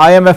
IMF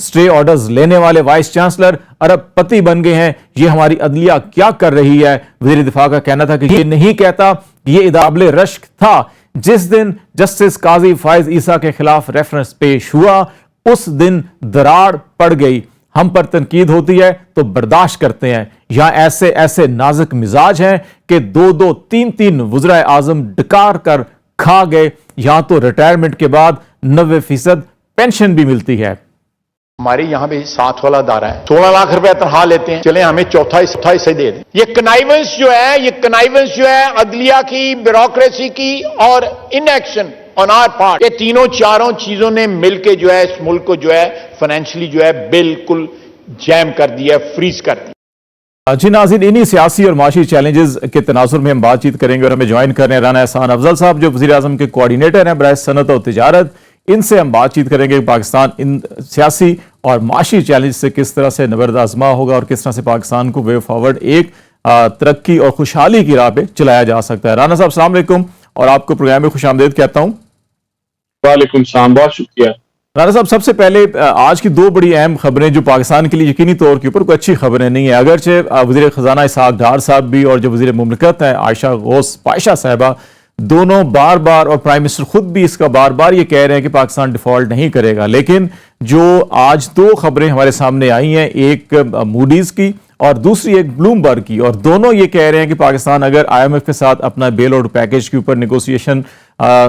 stay orders لینے والے vice chancellor ارب پتی بن گئے ہیں. یہ ہماری عدلیہ کیا کر رہی ہے؟ وزیر دفاع کا کہنا تھا کہ یہ نہیں کہتا، یہ قابل رشک تھا. جس دن جسٹس قاضی فائز عیسیٰ کے خلاف ریفرنس پیش ہوا اس دن دراڑ پڑ گئی. ہم پر تنقید ہوتی ہے تو برداشت کرتے ہیں. یہاں ایسے نازک مزاج ہیں کہ 2-3 وزرائے اعظم ڈکار کر کھا گئے. یہاں تو ریٹائرمنٹ کے بعد 90% پینشن بھی ملتی ہے. ہمارے یہاں بھی 7 والا ادارہ ہے، 16 لاکھ روپے تنخواہ لیتے ہیں، چلیں ہمیں چوتھا حصہ دے دیں. یہ کنائیونس جو ہے عدلیہ کی، بیوروکریسی کی اور in action on are part, یہ تینوں چاروں چیزوں نے مل کے جو ہے اس ملک کو جو ہے فائنینشلی جو ہے بالکل جیم کر دیا، فریز کر دیا. جی ناظرین، انہی سیاسی اور معاشی چیلنجز کے تناظر میں ہم بات چیت کریں گے اور ہمیں جوائن کر رہے ہیں رانا احسان افضل صاحب جو وزیر اعظم کے کوارڈینیٹر ہیں برائے صنعت و تجارت. ان سے ہم بات چیت کریں گے کہ پاکستان ان سیاسی اور معاشی چیلنج سے کس طرح سے نبرد آزما ہوگا اور کس طرح سے پاکستان کو وے فارورڈ ایک ترقی اور خوشحالی کی راہ پہ چلایا جا سکتا ہے. رانا صاحب السلام علیکم اور آپ کو پروگرام میں خوش آمدید کہتا ہوں. وعلیکم السلام، بہت شکریہ. رانا صاحب، سب سے پہلے آج کی 2 بڑی اہم خبریں جو پاکستان کے لیے یقینی طور کے اوپر کوئی اچھی خبریں نہیں ہیں، اگرچہ وزیر خزانہ اسحاق ڈار صاحب بھی اور جو وزیر مملکت ہیں عائشہ غوث پائشہ صاحبہ دونوں بار بار اور پرائم منسٹر خود بھی اس کا بار بار یہ کہہ رہے ہیں کہ پاکستان ڈیفالٹ نہیں کرے گا. لیکن جو آج 2 خبریں ہمارے سامنے آئی ہیں، ایک موڈیز کی اور دوسری ایک بلومبرگ کی، اور دونوں یہ کہہ رہے ہیں کہ پاکستان اگر آئی ایم ایف کے ساتھ اپنا بیل آؤٹ پیکج کے اوپر نیگوسیشن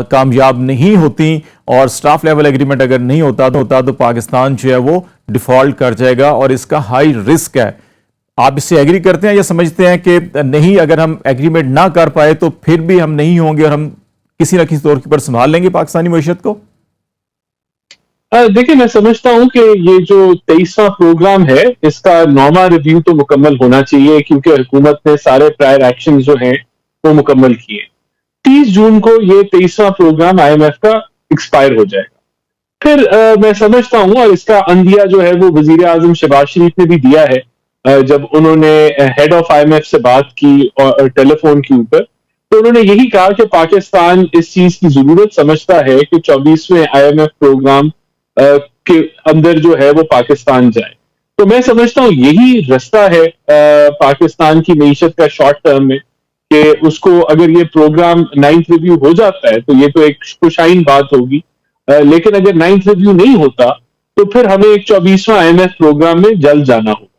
کامیاب نہیں ہوتی اور سٹاف لیول ایگریمنٹ اگر نہیں ہوتا تو پاکستان جو ہے وہ ڈیفالٹ کر جائے گا اور اس کا ہائی رسک ہے. آپ اس سے ایگری کرتے ہیں یا سمجھتے ہیں کہ نہیں، اگر ہم ایگریمنٹ نہ کر پائے تو پھر بھی ہم نہیں ہوں گے اور ہم کسی نہ کسی طور پر سنبھال لیں گے پاکستانی معیشت کو؟ دیکھیں، میں سمجھتا ہوں کہ یہ جو 23واں پروگرام ہے اس کا 9واں ریویو تو مکمل ہونا چاہیے کیونکہ حکومت نے سارے پرائر ایکشن جو ہیں وہ مکمل کیے. 30 جون کو یہ 23واں پروگرام آئی ایم ایف کا ایکسپائر ہو جائے گا. پھر میں سمجھتا ہوں، اور اس کا عندیہ جو ہے وہ وزیر اعظم شہباز شریف نے بھی دیا ہے جب انہوں نے head of I M F سے بات کی اور ٹیلی فون کے اوپر، تو انہوں نے یہی کہا کہ پاکستان اس چیز کی ضرورت سمجھتا ہے کہ 24ویں آئی ایم ایف پروگرام کے اندر جو ہے وہ پاکستان جائے. تو میں سمجھتا ہوں یہی رستہ ہے پاکستان کی معیشت کا شارٹ ٹرم میں، کہ اس کو اگر یہ پروگرام 9th ریویو ہو جاتا ہے تو یہ تو ایک خوشائن بات ہوگی، لیکن اگر 9th ریویو نہیں ہوتا تو پھر ہمیں ایک 24واں آئی ایم ایف پروگرام میں جلد جانا ہوگا.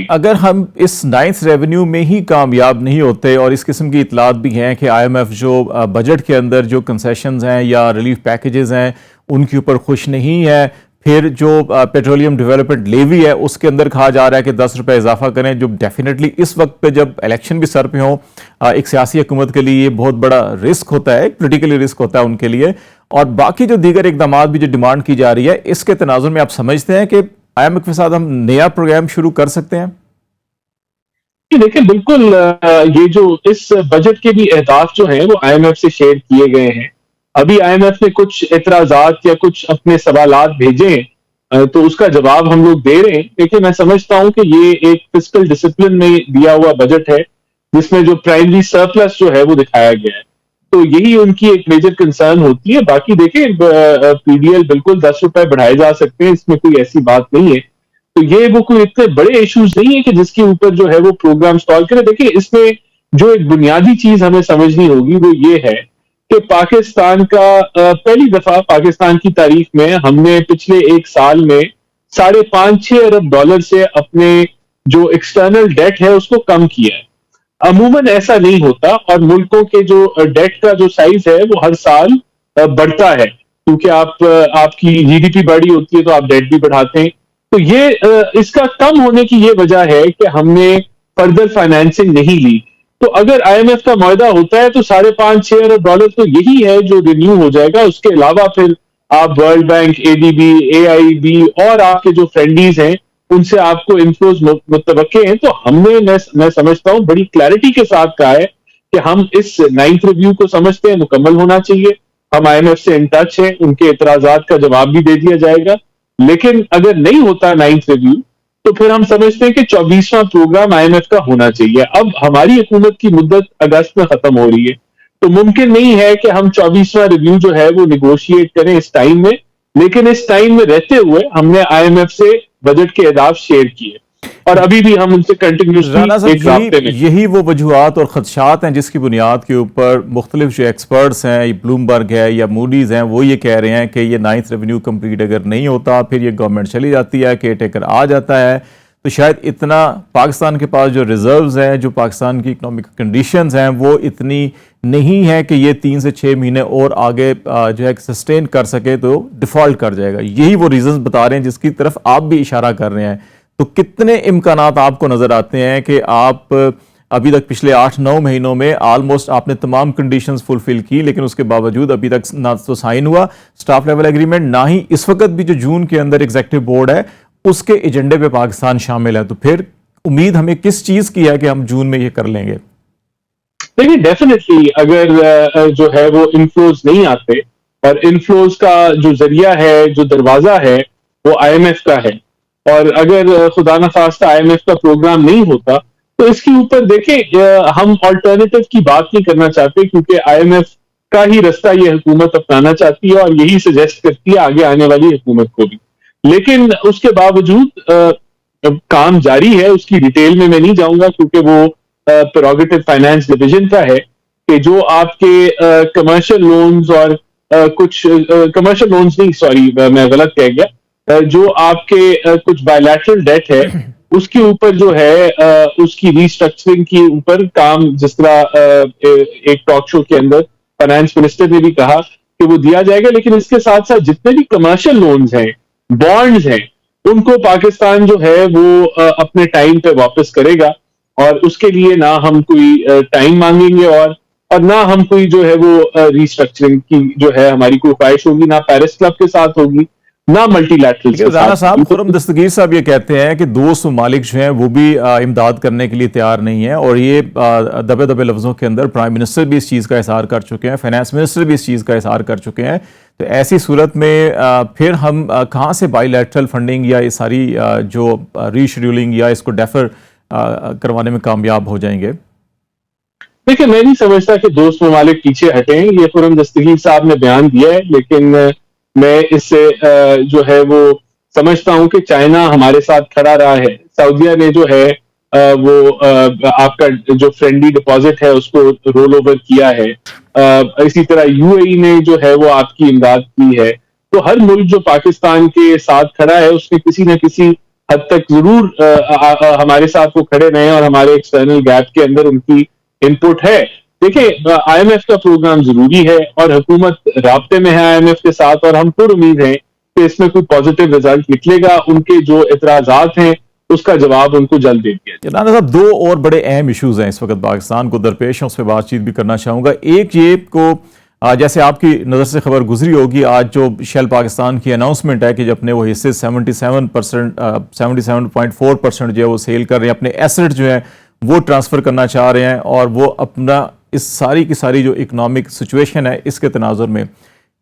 اگر ہم اس 9th ریونیو میں ہی کامیاب نہیں ہوتے، اور اس قسم کی اطلاعات بھی ہیں کہ آئی ایم ایف جو بجٹ کے اندر جو کنسیشنز ہیں یا ریلیف پیکیجز ہیں ان کے اوپر خوش نہیں ہے، پھر جو پیٹرولیم ڈیولپمنٹ لیوی ہے اس کے اندر کہا جا رہا ہے کہ 10 روپے اضافہ کریں، جو ڈیفینیٹلی اس وقت پہ جب الیکشن بھی سر پہ ہوں ایک سیاسی حکومت کے لیے یہ بہت بڑا رسک ہوتا ہے، ایک پولیٹیکلی رسک ہوتا ہے ان کے لیے. اور باقی جو دیگر اقدامات بھی جو ڈیمانڈ کی جا رہی ہے، اس کے تناظر میں آپ سمجھتے ہیں کہ آئی ایم ایف کے ساتھ ہم نیا پروگرام شروع کر سکتے ہیں؟ دیکھیں، بالکل یہ جو اس بجٹ کے بھی اہداف جو ہیں وہ آئی ایم ایف سے شیئر کیے گئے ہیں. ابھی آئی ایم ایف نے کچھ اعتراضات یا کچھ اپنے سوالات بھیجے ہیں تو اس کا جواب ہم لوگ دے رہے ہیں. لیکن میں سمجھتا ہوں کہ یہ ایک فسکل ڈسپلن میں دیا ہوا بجٹ ہے جس میں جو پرائمری سرپلس جو ہے وہ دکھایا گیا ہے، تو یہی ان کی ایک میجر کنسرن ہوتی ہے. باقی دیکھیں، پی ڈی ایل بالکل 10 روپے بڑھائے جا سکتے ہیں، اس میں کوئی ایسی بات نہیں ہے. تو یہ وہ کوئی اتنے بڑے ایشوز نہیں ہے کہ جس کے اوپر جو ہے وہ پروگرام سٹال کرے. دیکھیں، اس میں جو ایک بنیادی چیز ہمیں سمجھنی ہوگی وہ یہ ہے کہ پاکستان کا پہلی دفعہ پاکستان کی تاریخ میں ہم نے پچھلے 1 سال میں $5.5 ارب سے اپنے جو ایکسٹرنل ڈیٹ ہے اس کو کم کیا ہے. عموماً ایسا نہیں ہوتا، اور ملکوں کے جو ڈیٹ کا جو سائز ہے وہ ہر سال بڑھتا ہے کیونکہ آپ کی جی ڈی پی بڑھی ہوتی ہے تو آپ ڈیٹ بھی بڑھاتے ہیں. تو یہ اس کا کم ہونے کی یہ وجہ ہے کہ ہم نے فردر فائنینسنگ نہیں لی. تو اگر آئی ایم ایف کا معاہدہ ہوتا ہے تو $5.5 ارب تو یہی ہے جو رینیو ہو جائے گا. اس کے علاوہ پھر آپ world bank, A D B, A I B اور آپ کے جو فرینڈلیز ہیں ان سے آپ کو انفلوز متوقع ہیں. تو ہم نے میں سمجھتا ہوں بڑی کلیئرٹی کے ساتھ کہا ہے کہ ہم اس 9th ریویو کو سمجھتے ہیں مکمل ہونا چاہیے. ہم آئی ایم ایف سے ان ٹچ ہیں، ان کے اعتراضات کا جواب بھی دے دیا جائے گا. لیکن اگر نہیں ہوتا 9th ریویو تو پھر ہم سمجھتے ہیں کہ 24واں پروگرام آئی ایم ایف کا ہونا چاہیے. اب ہماری حکومت کی مدت اگست میں ختم ہو رہی ہے تو ممکن نہیں ہے کہ ہم 24واں ریویو جو ہے وہ نیگوشیٹ کریں اس ٹائم میں. لیکن اس ٹائم میں رہتے ہوئے ہم نے آئی ایم ایف سے بجٹ کے اہداف شیئر کیے اور ابھی بھی ہم ان سے رانا کنٹینیوسلی ایک رابطے میں. یہی وہ وجوہات اور خدشات ہیں جس کی بنیاد کے اوپر مختلف جو ایکسپرٹس ہیں، بلومبرگ ہے یا موڈیز ہیں، وہ یہ کہہ رہے ہیں کہ یہ 9th ریونیو کمپلیٹ اگر نہیں ہوتا، پھر یہ گورنمنٹ چلی جاتی ہے، کیئر ٹیکر آ جاتا ہے، تو شاید اتنا پاکستان کے پاس جو ریزروز ہیں، جو پاکستان کی اکنامک کنڈیشنز ہیں، وہ اتنی نہیں ہے کہ یہ 3 سے 6 مہینے اور آگے جو ہے سسٹین کر سکے، تو ڈیفالٹ کر جائے گا. یہی وہ ریزنز بتا رہے ہیں جس کی طرف آپ بھی اشارہ کر رہے ہیں. تو کتنے امکانات آپ کو نظر آتے ہیں کہ آپ ابھی تک پچھلے 8-9 مہینوں میں آلموسٹ آپ نے تمام کنڈیشنز فلفل کی، لیکن اس کے باوجود ابھی تک نہ تو سائن ہوا سٹاف لیول ایگریمنٹ، نہ ہی اس وقت بھی جو جون کے اندر ایگزیکٹو بورڈ ہے اس کے ایجنڈے پہ پاکستان شامل ہے، تو پھر امید ہمیں کس چیز کی ہے کہ ہم جون میں یہ کر لیں گے؟ دیکھیں ڈیفینیٹلی اگر جو ہے وہ انفلوز نہیں آتے اور انفلوز کا جو ذریعہ ہے، جو دروازہ ہے، وہ آئی ایم ایف کا ہے، اور اگر خدا نخواستہ آئی ایم ایف کا پروگرام نہیں ہوتا تو اس کے اوپر دیکھیں ہم آلٹرنیٹو کی بات نہیں کرنا چاہتے، کیونکہ آئی ایم ایف کا ہی رستہ یہ حکومت اپنانا چاہتی ہے اور یہی سجیسٹ کرتی ہے آگے آنے والی حکومت کو بھی. لیکن اس کے باوجود کام جاری ہے. اس کی ڈیٹیل میں نہیں جاؤں گا کیونکہ وہ پریروگیٹو فائنانس ڈویژن کا ہے کہ جو آپ کے کمرشل لونز اور کچھ کمرشل لونز نہیں، سوری میں غلط کہہ گیا، جو آپ کے کچھ بائیلیٹرل ڈیٹ ہے اس کے اوپر جو ہے اس کی ریسٹرکچرنگ کے اوپر کام، جس طرح ایک ٹاک شو کے اندر فائنانس منسٹر نے بھی کہا کہ وہ دیا جائے گا. لیکن اس کے ساتھ ساتھ جتنے بھی کمرشل لونز ہیں، بانڈز ہیں، ان کو پاکستان جو ہے وہ اپنے ٹائم پہ واپس کرے گا، اور اس کے لیے نہ ہم کوئی ٹائم مانگیں گے اور نہ ہم کوئی جو ہے وہ ریسٹرکچرنگ کی جو ہے ہماری کوئی خواہش ہوگی، نہ پیرس کلب کے ساتھ ہوگی، نہ ملٹی لیٹرل کے رانا ساتھ. صاحب، خرم دستگیر صاحب یہ کہتے ہیں کہ دوست ممالک جو ہیں وہ بھی امداد کرنے کے لیے تیار نہیں ہیں، اور یہ دبے دبے لفظوں کے اندر پرائم منسٹر بھی اس چیز کا اظہار کر چکے ہیں، فائنانس منسٹر بھی اس چیز کا اظہار کر چکے ہیں. تو ایسی صورت میں پھر ہم کہاں سے بائی لیٹرل فنڈنگ یا یہ ساری جو ری شیڈولنگ یا اس کو ڈیفر کروانے میں کامیاب ہو جائیں گے؟ دیکھیں میں نہیں سمجھتا کہ دوست ممالک پیچھے ہٹیں، یہ خرم دستگیر صاحب نے بیان دیا ہے، لیکن میں اس سے جو ہے وہ سمجھتا ہوں کہ چائنا ہمارے ساتھ کھڑا رہا ہے. سعودیہ نے جو ہے وہ آپ کا جو فرینڈلی ڈپازٹ ہے اس کو رول اوور کیا ہے. اسی طرح یو اے ای نے جو ہے وہ آپ کی امداد کی ہے. تو ہر ملک جو پاکستان کے ساتھ کھڑا ہے اس نے کسی نہ کسی حد تک ضرور ہمارے ساتھ وہ کھڑے رہے ہیں، اور ہمارے ایکسٹرنل گیپ کے اندر ان کی انپٹ ہے. دیکھیں آئی ایم ایف کا پروگرام ضروری ہے اور حکومت رابطے میں ہے آئی ایم ایف کے ساتھ، اور ہم پر امید ہیں کہ اس میں کوئی پازیٹیو رزلٹ نکلے گا. ان کے جو اعتراضات ہیں اس کا جواب ان کو جلد دے دیا جائے. رانا صاحب، 2 اور بڑے اہم ایشوز ہیں اس وقت پاکستان کو درپیش ہیں، اس پہ بات چیت بھی کرنا چاہوں گا. ایک یہ کو جیسے آپ کی نظر سے خبر گزری ہوگی، آج جو شیل پاکستان کی اناؤنسمنٹ ہے کہ جب اپنے وہ حصے 77.4% جو ہے وہ سیل کر رہے ہیں، اپنے ایسٹ جو ہیں وہ ٹرانسفر کرنا چاہ رہے ہیں، اور وہ اپنا اس ساری کی ساری جو اکنامک سچویشن ہے اس کے تناظر میں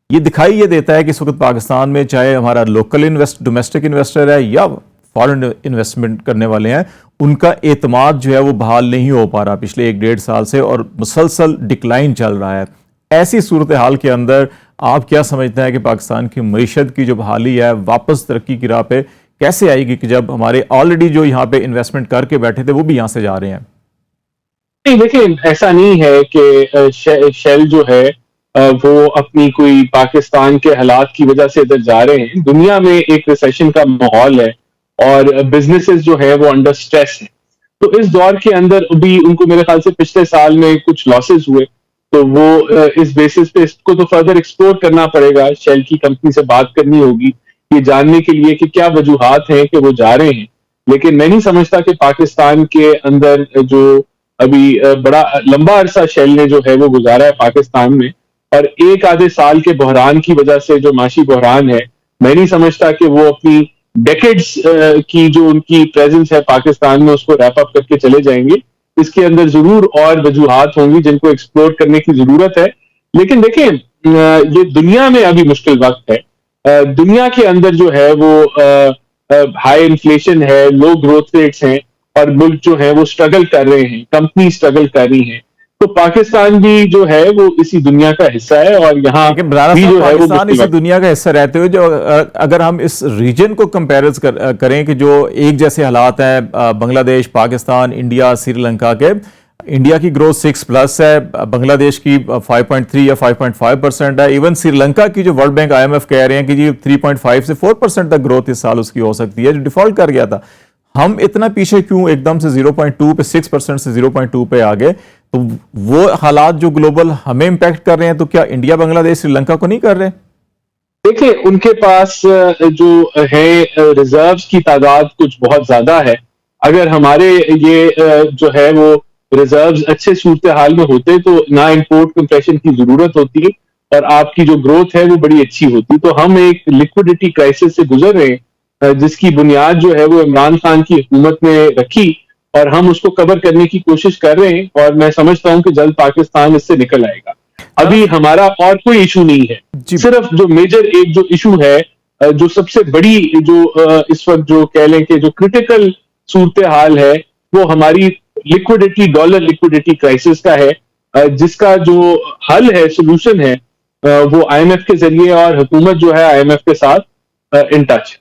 یہ دکھائی یہ دیتا ہے کہ اس وقت پاکستان میں چاہے ہمارا لوکل ڈومیسٹک انویسٹر ہے یا فارن انویسٹمنٹ کرنے والے ہیں، ان کا اعتماد جو ہے وہ بحال نہیں ہو پا رہا پچھلے 1-1.5 سال سے، اور مسلسل ڈکلائن چل رہا ہے. ایسی صورتحال کے اندر آپ کیا سمجھتے ہیں کہ پاکستان کی معیشت کی جو بحالی ہے واپس ترقی کی راہ پہ کیسے آئے گی، کہ جب ہمارے آلریڈی جو یہاں پہ انویسٹمنٹ کر کے بیٹھے تھے وہ بھی یہاں سے جا رہے ہیں؟ دیکھیں ایسا نہیں ہے کہ شیل جو ہے وہ اپنی کوئی پاکستان کے حالات کی وجہ سے ادھر جا رہے ہیں. دنیا میں ایک ریسیشن کا ماحول ہے اور بزنسز جو ہے وہ انڈر سٹریس ہیں. تو اس دور کے اندر بھی ان کو میرے خیال سے پچھلے سال میں کچھ لاسز ہوئے، تو وہ اس بیسس پہ اس کو تو فردر ایکسپلور کرنا پڑے گا. شیل کی کمپنی سے بات کرنی ہوگی یہ جاننے کے لیے کہ کیا وجوہات ہیں کہ وہ جا رہے ہیں. لیکن میں نہیں سمجھتا کہ پاکستان کے اندر جو ابھی بڑا لمبا عرصہ شیل نے جو ہے وہ گزارا ہے پاکستان میں، اور ایک آدھے سال کے بحران کی وجہ سے جو معاشی بحران ہے، میں نہیں سمجھتا کہ وہ اپنی ڈیکیڈز کی جو ان کی پریزنس ہے پاکستان میں اس کو ریپ اپ کر کے چلے جائیں گے. اس کے اندر ضرور اور وجوہات ہوں گی جن کو ایکسپلور کرنے کی ضرورت ہے. لیکن دیکھیں یہ دنیا میں ابھی مشکل وقت ہے. دنیا کے اندر جو ہے وہ ہائی انفلیشن ہے، لو گروتھ ریٹس ہیں، اور ملک جو ہے وہ سٹرگل کر رہے ہیں، کمپنی سٹرگل کر رہی ہیں. تو پاکستان بھی جو ہے وہ اسی دنیا کا حصہ ہے, اور یہاں لیکن برانا بھی صاحب جو ہے وہ پاکستان اسی دنیا کا حصہ رہتے ہوئے جو اگر ہم اس ریجن کو کمپیرز کریں کہ جو ایک جیسے حالات ہیں بنگلہ دیش, پاکستان, انڈیا, سری لنکا کے, انڈیا کی گروتھ 6+ ہے, بنگلہ دیش کی 5.3 یا 5.5% ہے, ایون سری لنکا کی جو ورلڈ بینک IMF کہہ رہے ہیں کہ جی 3.5 سے 4% تک گروتھ اس سال اس کی ہو سکتی ہے, جو ڈیفالٹ کر گیا تھا. ہم اتنا پیچھے کیوں ایک دم سے 0.2 پہ 6% سے 0.2 پہ آگے؟ تو وہ حالات جو گلوبل ہمیں امپیکٹ کر رہے ہیں تو کیا انڈیا, بنگلہ دیش, سری لنکا کو نہیں کر رہے؟ دیکھیں ان کے پاس جو ہے ریزروز کی تعداد کچھ بہت زیادہ ہے. اگر ہمارے یہ جو ہے وہ ریزروز اچھے صورتحال میں ہوتے تو نہ امپورٹ کمپریشن کی ضرورت ہوتی اور آپ کی جو گروتھ ہے وہ بڑی اچھی ہوتی. تو ہم ایک لیکوڈیٹی کرائسس سے گزر رہے ہیں جس کی بنیاد جو ہے وہ عمران خان کی حکومت نے رکھی, اور ہم اس کو کور کرنے کی کوشش کر رہے ہیں, اور میں سمجھتا ہوں کہ جلد پاکستان اس سے نکل آئے گا. ابھی ہمارا اور کوئی ایشو نہیں ہے, صرف جو میجر ایک جو ایشو ہے, جو سب سے بڑی جو اس وقت جو کہہ لیں کہ جو کرٹیکل صورتحال ہے وہ ہماری لیکوڈیٹی, ڈالر لیکوڈیٹی کرائسس کا ہے, جس کا جو حل ہے, سولوشن ہے, وہ IMF کے ذریعے, اور حکومت جو ہے IMF کے ساتھ ان ٹچ.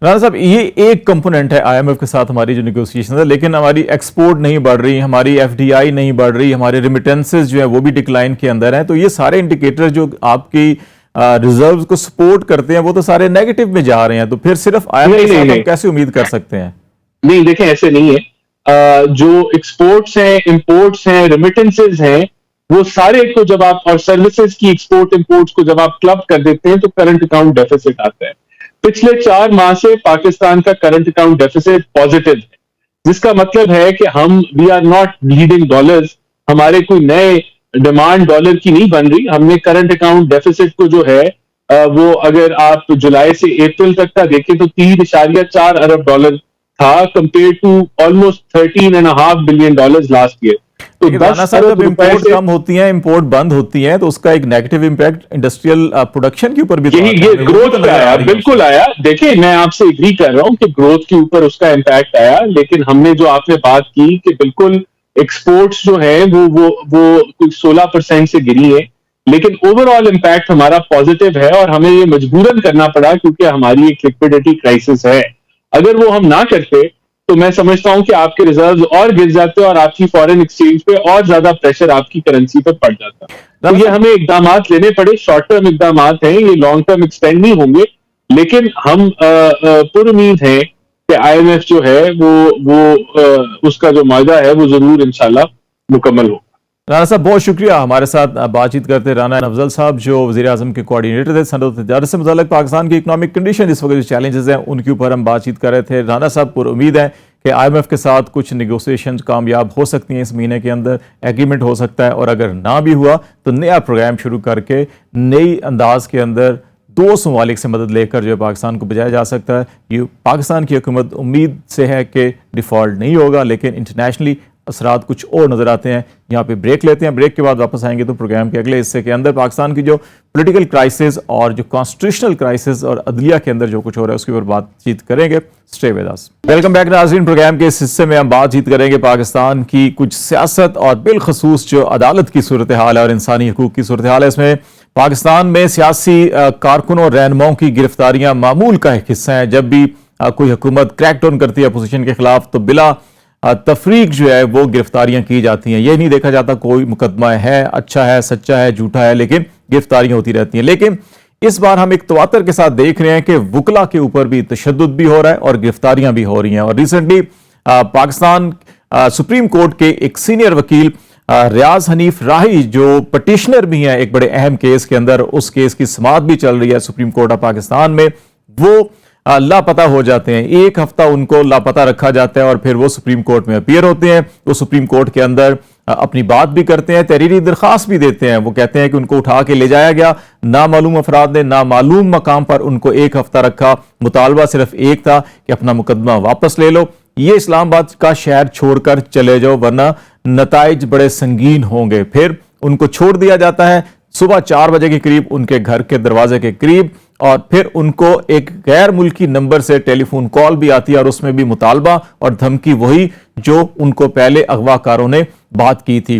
رانا صاحب یہ ایک کمپوننٹ ہے IMF کے ساتھ ہماری جو نیگوسیشن ہے, لیکن ہماری ایکسپورٹ نہیں بڑھ رہی, ہماری FDI نہیں بڑھ رہی, ہمارے ریمیٹنسز جو ہیں وہ بھی ڈکلائن کے اندر ہیں. تو یہ سارے انڈیکیٹر جو آپ کی ریزروز کو سپورٹ کرتے ہیں وہ تو سارے نیگیٹو میں جا رہے ہیں. تو پھر صرف IMF کے ساتھ ہم کیسے امید کر سکتے ہیں؟ نہیں دیکھیں ایسے نہیں ہے. جو ایکسپورٹس ہیں, امپورٹس ہیں, ریمیٹنسز ہیں, وہ سارے کو جب آپ, اور سروسز کی ایکسپورٹ امپورٹس کو جب آپ کلب کر دیتے ہیں تو کرنٹ اکاؤنٹ ڈیفیسٹ آتا ہے. پچھلے 4 ماہ سے پاکستان کا کرنٹ اکاؤنٹ ڈیفیسٹ پازیٹیو ہے, جس کا مطلب ہے کہ ہم we are not bleeding dollars, ہمارے کوئی نئے ڈیمانڈ ڈالر کی نہیں بن رہی. ہم نے کرنٹ اکاؤنٹ ڈیفیسٹ کو جو ہے وہ اگر آپ جولائی سے اپریل تک کا دیکھیں تو 3.4 ارب ڈالر تھا, compared to almost $13.5 billion last year. تو رانا صاحب جب امپورٹ کم ہوتی ہیں, امپورٹ بند ہوتی ہیں, تو اس کا ایک نیگیٹو امپیکٹ انڈسٹریل پروڈکشن کے اوپر بھی یہ گروتھ پہ آیا, بالکل آیا. دیکھیں میں آپ سے اگری کر رہا ہوں کہ گروتھ کے اوپر اس کا امپیکٹ آیا, لیکن ہم نے جو آپ نے بات کی کہ بالکل ایکسپورٹس جو ہے وہ کچھ 16% سے گری ہے, لیکن اوور آل امپیکٹ ہمارا پازیٹیو ہے, اور ہمیں یہ مجبوراً کرنا پڑا کیونکہ ہماری ایک لیکوڈیٹی کرائسس ہے. اگر وہ ہم نہ کرتے تو میں سمجھتا ہوں کہ آپ کے ریزروز اور گر جاتے اور آپ کی فارن ایکسچینج پہ اور زیادہ پریشر آپ کی کرنسی پر پڑ جاتا. تو یہ ہمیں اقدامات لینے پڑے, شارٹ ٹرم اقدامات ہیں, یہ لانگ ٹرم ایکسٹینڈ نہیں ہوں گے, لیکن ہم پر امید ہیں کہ IMF جو ہے وہ اس کا جو معاہدہ ہے وہ ضرور انشاءاللہ مکمل ہو. رانا صاحب بہت شکریہ ہمارے ساتھ بات چیت کرتے. رانا افضل صاحب جو وزیر اعظم کے کوارڈینیٹر تھے صنعت و تجارت سے متعلق پاکستان کی اکنامک کنڈیشن اس وقت جو چیلنجز ہیں ان کے اوپر ہم بات چیت کر رہے تھے. رانا صاحب پر امید ہے کہ IMF کے ساتھ کچھ نیگوسیشن کامیاب ہو سکتی ہیں, اس مہینے کے اندر ایگریمنٹ ہو سکتا ہے, اور اگر نہ بھی ہوا تو نیا پروگرام شروع کر کے نئی انداز کے اندر 2 ممالک سے مدد لے کر جو ہے پاکستان کو بچایا جا سکتا ہے. یہ پاکستان کی حکومت امید سے ہے کہ ڈیفالٹ نہیں ہوگا, لیکن انٹرنیشنلی اثرات کچھ اور نظر آتے ہیں. یہاں پہ بریک لیتے ہیں, بریک کے بعد واپس آئیں گے تو پروگرام کے اگلے حصے کے اندر پاکستان کی جو پولیٹیکل کرائسس اور جو کانسٹیٹیوشنل کرائسس اور عدلیہ کے اندر جو کچھ ہو رہا ہے اس کے اوپر بات چیت کریں گے. Stay with us. Welcome back ناظرین, پروگرام کے اس حصے میں ہم بات چیت کریں گے پاکستان کی کچھ سیاست اور بالخصوص جو عدالت کی صورتحال ہے اور انسانی حقوق کی صورتحال ہے. اس میں پاکستان میں سیاسی کارکنوں اور رہنماؤں کی گرفتاریاں معمول کا ایک حصہ ہیں. جب بھی کوئی حکومت کریک ڈاؤن کرتی ہے اپوزیشن کے خلاف تو بلا تفریق جو ہے وہ گرفتاریاں کی جاتی ہیں. یہ نہیں دیکھا جاتا کوئی مقدمہ ہے, اچھا ہے, سچا ہے, جھوٹا ہے, لیکن گرفتاریاں ہوتی رہتی ہیں. لیکن اس بار ہم ایک تواتر کے ساتھ دیکھ رہے ہیں کہ وکلا کے اوپر بھی تشدد بھی ہو رہا ہے اور گرفتاریاں بھی ہو رہی ہیں. اور ریسنٹلی پاکستان سپریم کورٹ کے ایک سینئر وکیل ریاض حنیف راہی جو پٹیشنر بھی ہیں ایک بڑے اہم کیس کے اندر, اس کیس کی سماعت بھی چل رہی ہے سپریم کورٹ آف پاکستان میں, وہ لاپتہ ہو جاتے ہیں. 1 ہفتہ ان کو لاپتہ رکھا جاتا ہے اور پھر وہ سپریم کورٹ میں اپیئر ہوتے ہیں. وہ سپریم کورٹ کے اندر اپنی بات بھی کرتے ہیں, تحریری درخواست بھی دیتے ہیں. وہ کہتے ہیں کہ ان کو اٹھا کے لے جایا گیا, نامعلوم افراد نے نامعلوم مقام پر ان کو 1 ہفتہ رکھا. مطالبہ صرف ایک تھا کہ اپنا مقدمہ واپس لے لو, یہ اسلام آباد کا شہر چھوڑ کر چلے جاؤ ورنہ نتائج بڑے سنگین ہوں گے. پھر ان کو چھوڑ دیا جاتا ہے صبح 4 بجے کے قریب ان کے گھر کے دروازے کے قریب, اور پھر ان کو ایک غیر ملکی نمبر سے ٹیلی فون کال بھی آتی ہے اور اس میں بھی مطالبہ اور دھمکی وہی جو ان کو پہلے اغوا کاروں نے بات کی تھی.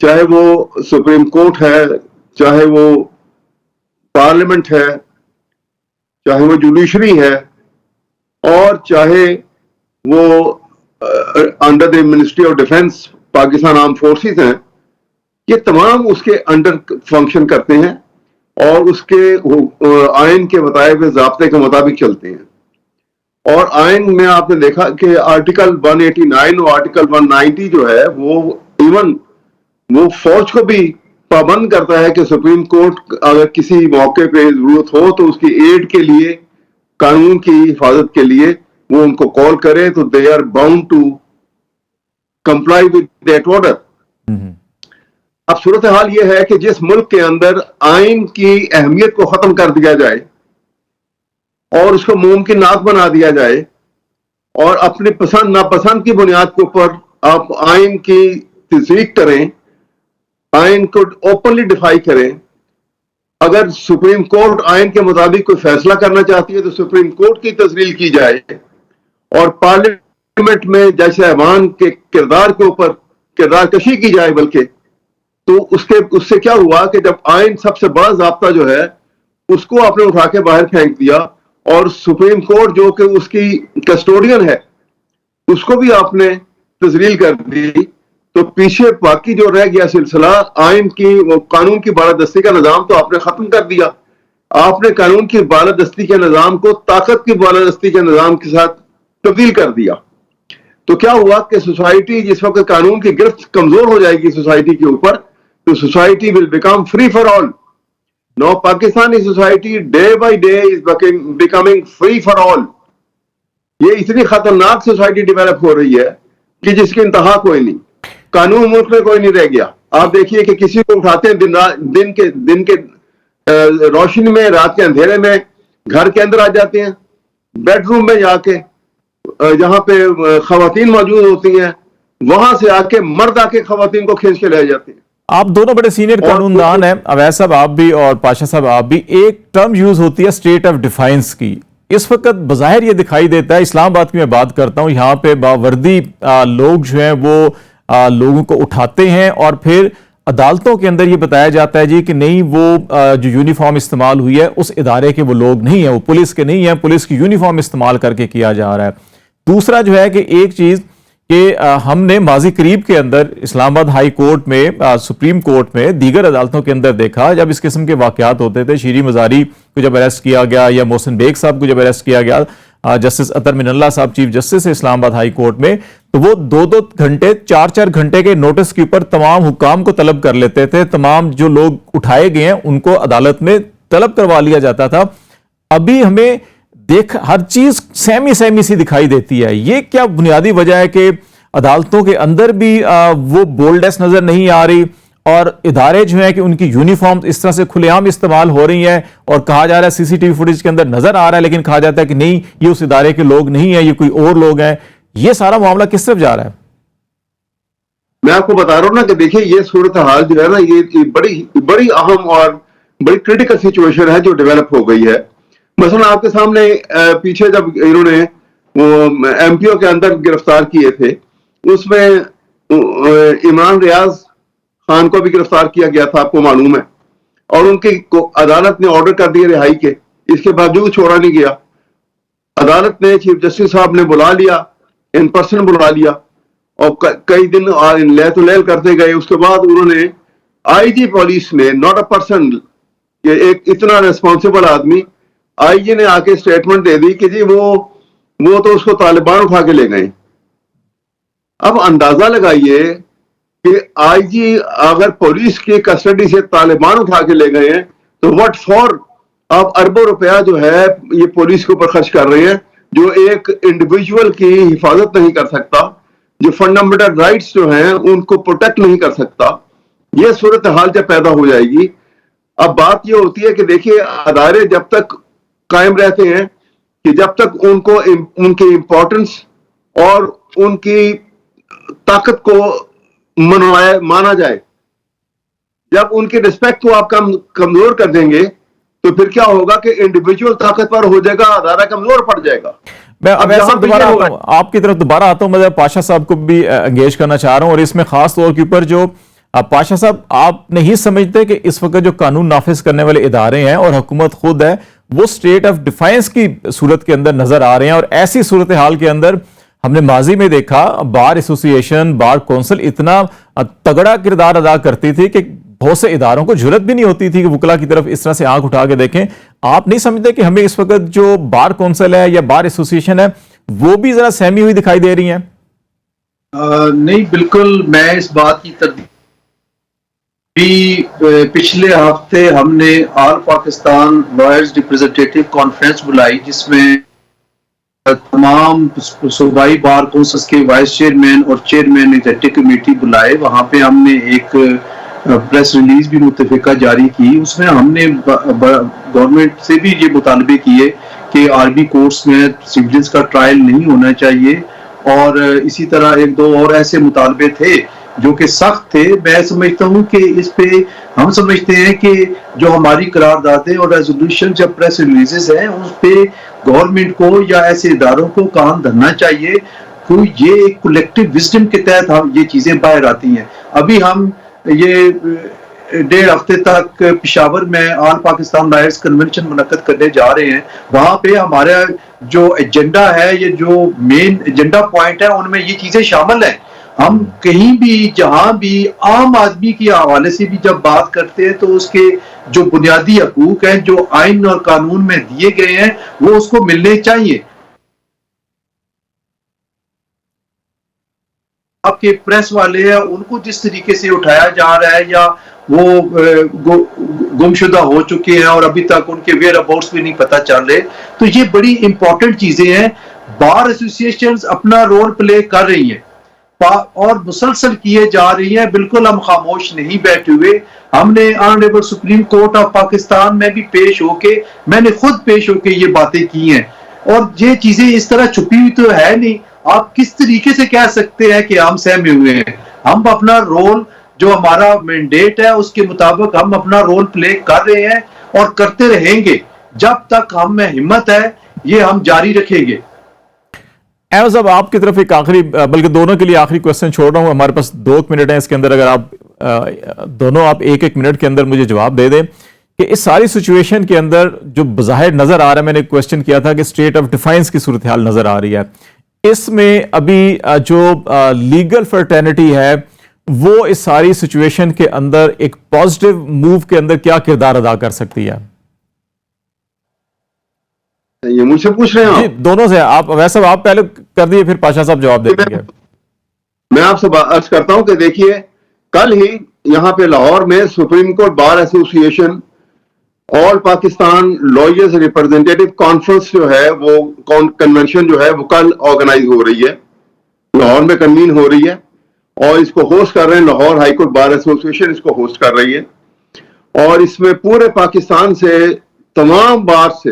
چاہے وہ سپریم کورٹ ہے، چاہے وہ پارلیمنٹ ہے، چاہے وہ جوڈیشری ہے، اور چاہے وہ under the ministry of defence Pakistan arm forces ہیں، یہ تمام اس کے انڈر فنکشن کرتے ہیں اور اس کے آئین کے بتائے ہوئے ضابطے کے مطابق چلتے ہیں. اور آئین میں آپ نے دیکھا کہ آرٹیکل 189 اور آرٹیکل 190 جو ہے وہ ایون وہ فوج کو بھی پابند کرتا ہے کہ سپریم کورٹ اگر کسی موقع پہ ضرورت ہو تو اس کی ایڈ کے لیے، قانون کی حفاظت کے لیے وہ ان کو کال کرے، تو they are bound to comply with that order. اب صورتحال یہ ہے کہ جس ملک کے اندر آئین کی اہمیت کو ختم کر دیا جائے اور اس کو ممکنات بنا دیا جائے اور اپنی پسند ناپسند کی بنیاد کے اوپر آپ آئین کی تصدیق کریں، آئین کو اوپنلی ڈیفائی کریں. اگر سپریم کورٹ آئین کے مطابق کوئی فیصلہ کرنا چاہتی ہے تو سپریم کورٹ کی تسلیل کی جائے، اور پارلیمنٹ میں جج صاحبان کے کردار کے اوپر کردار کشی کی جائے. بلکہ تو اس سے کیا ہوا کہ جب آئین سب سے بڑا ضابطہ جو ہے اس کو آپ نے اٹھا کے باہر پھینک دیا، اور سپریم کورٹ جو کہ اس کی کسٹوڈین ہے اس کو بھی آپ نے تذلیل کر دی. تو پیچھے باقی جو رہ گیا سلسلہ آئین کی، وہ قانون کی بالادستی کا نظام تو آپ نے ختم کر دیا. آپ نے قانون کی بالادستی کے نظام کو طاقت کی بالادستی کے نظام کے ساتھ تبدیل کر دیا. تو کیا ہوا کہ سوسائٹی جس وقت قانون کی گرفت کمزور ہو جائے گی سوسائٹی کے اوپر، تو society will become free for all. No Pakistani society day by day is becoming free for all. یہ اتنی خطرناک سوسائٹی ڈیولپ ہو رہی ہے کہ جس کی انتہا کوئی نہیں. قانون ملک میں کوئی نہیں رہ گیا. آپ دیکھیے کہ کسی کو اٹھاتے ہیں دن کے روشنی میں، رات کے اندھیرے میں گھر کے اندر آ جاتے ہیں، بیڈ روم میں جا کے جہاں پہ خواتین موجود ہوتی ہیں وہاں سے آ کے مرد آ کے خواتین کو کھینچ کے لے جاتے ہیں. آپ دونوں بڑے سینئر قانون دان ہیں، اویس صاحب آپ بھی اور پاشا صاحب آپ بھی. ایک ٹرم یوز ہوتی ہے اسٹیٹ آف ڈیفائنس کی. اس وقت بظاہر یہ دکھائی دیتا ہے، اسلام آباد کی میں بات کرتا ہوں، یہاں پہ باوردی لوگ جو ہیں وہ لوگوں کو اٹھاتے ہیں اور پھر عدالتوں کے اندر یہ بتایا جاتا ہے جی کہ نہیں وہ جو یونیفارم استعمال ہوئی ہے اس ادارے کے وہ لوگ نہیں ہیں، وہ پولیس کے نہیں ہیں، پولیس کی یونیفارم استعمال کر کے کیا جا رہا ہے. دوسرا جو ہے کہ ایک چیز کہ ہم نے ماضی قریب کے اندر اسلام آباد ہائی کورٹ میں، سپریم کورٹ میں، دیگر عدالتوں کے اندر دیکھا جب اس قسم کے واقعات ہوتے تھے. شیریں مزاری کو جب اریسٹ کیا گیا یا محسن بیگ صاحب کو جب اریسٹ کیا گیا، جسٹس اطہر من اللہ صاحب چیف جسٹس ہے اسلام آباد ہائی کورٹ میں، تو وہ 2-2 گھنٹے 4-4 گھنٹے کے نوٹس کے اوپر تمام حکام کو طلب کر لیتے تھے. تمام جو لوگ اٹھائے گئے ہیں ان کو عدالت میں طلب کروا لیا جاتا تھا. ابھی ہمیں ہر چیز سیمی سی دکھائی دیتی ہے. یہ کیا بنیادی وجہ ہے کہ عدالتوں کے اندر بھی وہ بولڈنس نظر نہیں آ رہی، اور ادارے جو ہیں کہ ان کی یونیفارم اس طرح سے کھلے عام استعمال ہو رہی ہیں اور کہا جا رہا ہے سی ٹی وی فوٹیج کے اندر نظر آ رہا ہے، لیکن کہا جاتا ہے کہ نہیں یہ اس ادارے کے لوگ نہیں ہیں، یہ کوئی اور لوگ ہیں. یہ سارا معاملہ کس طرف جا رہا ہے؟ میں آپ کو بتا رہا ہوں نا کہ دیکھیں یہ صورتحال جو ہے نا یہ بڑی اہم اور بڑی کریٹیکل سچویشن ہے جو ڈیولپ ہو گئی ہے. مثلا آپ کے سامنے پیچھے جب انہوں نے وہ ایم پی او کے اندر گرفتار کیے تھے، اس میں عمران ریاض خان کو بھی گرفتار کیا گیا تھا، آپ کو معلوم ہے، اور ان کی عدالت نے آرڈر کر دیے رہائی کے. اس کے باوجود چھوڑا نہیں گیا. عدالت نے چیف جسٹس صاحب نے بلا لیا، ان پرسن بلا لیا، اور کئی دن لے تو لیل کرتے گئے. اس کے بعد انہوں نے آئی جی پولیس نے، ناٹ اے پرسن، ایک اتنا ریسپانسبل آدمی، آئی جی نے آ کے اسٹیٹمنٹ دے دی کہ جی وہ تو اس کو طالبان اٹھا کے لے گئے. اب اندازہ لگائیے کہ آئی جی اگر پولیس کی کسٹڈی سے طالبان اٹھا کے لے گئے ہیں تو واٹ فار. آپ اربوں روپیہ جو ہے یہ پولیس کے اوپر خرچ کر رہے ہیں، جو ایک انڈیویجول کی حفاظت نہیں کر سکتا، جو فنڈامنٹل رائٹس جو ہیں ان کو پروٹیکٹ نہیں کر سکتا. یہ صورتحال جب پیدا ہو جائے گی، اب بات یہ ہوتی ہے کہ دیکھیے ادارے جب تک قائم رہتے ہیں کہ جب تک ان کی امپورٹنس اور ان کی طاقت کو مانا جائے. جب ان کی رسپیکٹ کو آپ کمزور کر دیں گے تو پھر کیا ہوگا کہ انڈیویجول طاقتور ہو جائے گا، ادارہ کمزور پڑ جائے گا. میں اب ایسا دوبارہ آتا ہوں آپ کی طرف، دوبارہ آتا ہوں. میں پاشا صاحب کو بھی انگیج کرنا چاہ رہا ہوں، اور اس میں خاص طور کے اوپر جو پاشا صاحب, آپ نہیں سمجھتے کہ اس وقت جو قانون نافذ کرنے والے ادارے ہیں اور حکومت خود ہے وہ اسٹیٹ آف ڈیفائنس کی صورت کے اندر نظر آ رہے ہیں, اور ایسی صورتحال کے اندر ہم نے ماضی میں دیکھا بار ایسوسی ایشن, بار کونسل اتنا تگڑا کردار ادا کرتی تھی کہ بہت سے اداروں کو جرت بھی نہیں ہوتی تھی کہ وکلا کی طرف اس طرح سے آنکھ اٹھا کے دیکھیں. آپ نہیں سمجھتے کہ ہمیں اس وقت جو بار کونسل ہے یا بار ایسوسی ایشن ہے وہ بھی ذرا سہمی ہوئی دکھائی دے رہی ہیں؟ نہیں, بالکل میں اس بات کی تردید. پچھلے ہفتے ہم نے آل پاکستان لائرز ریپریزنٹیٹیو کانفرنس بلائی جس میں تمام صوبائی بار کونسلز کے وائس چیئرمین اور چیئرمین ایگزیکٹو کمیٹی بلائے. وہاں پہ ہم نے ایک پریس ریلیز بھی متفقہ جاری کی. اس میں ہم نے گورنمنٹ سے بھی یہ مطالبے کیے کہ آربی کورٹس میں سٹیزنز کا ٹرائل نہیں ہونا چاہیے, اور اسی طرح ایک دو اور ایسے مطالبے تھے جو کہ سخت تھے. میں سمجھتا ہوں کہ اس پہ ہم سمجھتے ہیں کہ جو ہماری قراردادیں اور ریزولوشن یا پریس ریلیزز ہیں اس پہ گورنمنٹ کو یا ایسے اداروں کو کان دھرنا چاہیے. یہ ایک کولیکٹیو وزڈم کے تحت ہم یہ چیزیں باہر آتی ہیں. ابھی ہم یہ 1.5 ہفتے تک پشاور میں آل پاکستان لائرز کنونشن منعقد کرنے جا رہے ہیں. وہاں پہ ہمارا جو ایجنڈا ہے, یہ جو مین ایجنڈا پوائنٹ ہے, ان میں یہ چیزیں شامل ہیں. ہم کہیں بھی جہاں بھی عام آدمی کے حوالے سے بھی جب بات کرتے ہیں تو اس کے جو بنیادی حقوق ہیں جو آئین اور قانون میں دیے گئے ہیں وہ اس کو ملنے چاہیے. آپ کے پریس والے ہیں ان کو جس طریقے سے اٹھایا جا رہا ہے, یا وہ گمشدہ ہو چکے ہیں اور ابھی تک ان کے ویئر اباؤٹس بھی نہیں پتہ چل رہے, تو یہ بڑی امپورٹنٹ چیزیں ہیں. بار ایسوسیشنز اپنا رول پلے کر رہی ہیں اور مسلسل کیے جا رہی ہیں. بالکل ہم خاموش نہیں بیٹھے ہوئے. ہم نے honourable supreme court of Pakistan میں بھی پیش ہو کے, میں نے خود پیش ہو کے یہ باتیں کی ہیں, اور یہ چیزیں اس طرح چھپی ہوئی تو ہے نہیں. آپ کس طریقے سے کہہ سکتے ہیں کہ ہم سہمے ہوئے ہیں؟ ہم اپنا رول جو ہمارا مینڈیٹ ہے اس کے مطابق ہم اپنا رول پلے کر رہے ہیں اور کرتے رہیں گے. جب تک ہم میں ہمت ہے یہ ہم جاری رکھیں گے. احمد صاحب, آپ کی طرف ایک آخری, بلکہ دونوں کے لیے آخری کوسچن چھوڑ رہا ہوں. ہمارے پاس 2 منٹ ہیں, اس کے اندر اگر آپ دونوں آپ 1 منٹ کے اندر مجھے جواب دے دیں کہ اس ساری سچویشن کے اندر جو بظاہر نظر آ رہا ہے, میں نے کوسچن کیا تھا کہ اسٹیٹ آف ڈیفائنس کی صورتحال نظر آ رہی ہے, اس میں ابھی جو لیگل فرٹرنٹی ہے وہ اس ساری سچویشن کے اندر ایک پازیٹیو موو کے اندر کیا کردار ادا کر سکتی ہے؟ یہ مجھ سے پوچھ رہے ہیں آپ دونوں سے. آپ ویسے آپ پہلے کر دیے, پھر پاشا صاحب جواب دے دیں گے. میں آپ سے عرض کرتا ہوں کہ دیکھیے, کل ہی یہاں پہ لاہور میں سپریم کورٹ بار ایسوسی ایشن آل پاکستان لائرز ریپرزینٹیٹیو کانفرنس جو ہے وہ کنونشن جو ہے وہ کل آرگنائز ہو رہی ہے, لاہور میں کنوین ہو رہی ہے, اور اس کو ہوسٹ کر رہے ہیں لاہور ہائی کورٹ بار ایسوسی ایشن, اس کو ہوسٹ کر رہی ہے. اور اس میں پورے پاکستان سے تمام بار سے,